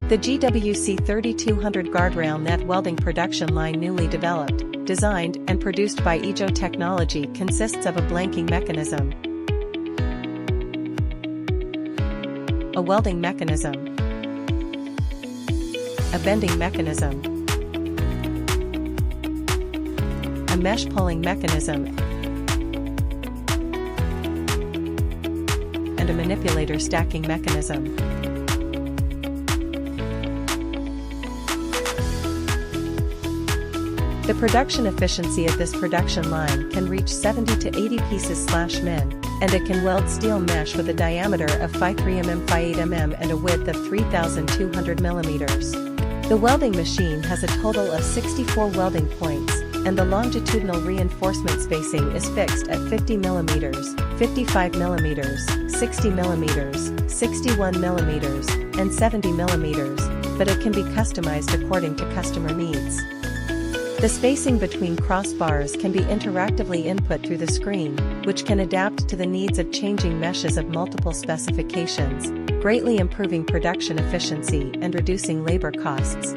The GWC-3200 guardrail net welding production line, newly developed, designed, and produced by Yizhou Technology, consists of a blanking mechanism, a welding mechanism, a bending mechanism, a mesh pulling mechanism, and a manipulator stacking mechanism. The production efficiency of this production line can reach 70 to 80 pieces/min, and it can weld steel mesh with a diameter of 5.3 mm, 5.8 mm and a width of 3,200 mm. The welding machine has a total of 64 welding points, and the longitudinal reinforcement spacing is fixed at 50 mm, 55 mm, 60 mm, 61 mm, and 70 mm, but it can be customized according to customer needs. The spacing between crossbars can be interactively input through the screen, which can adapt to the needs of changing meshes of multiple specifications, greatly improving production efficiency and reducing labor costs.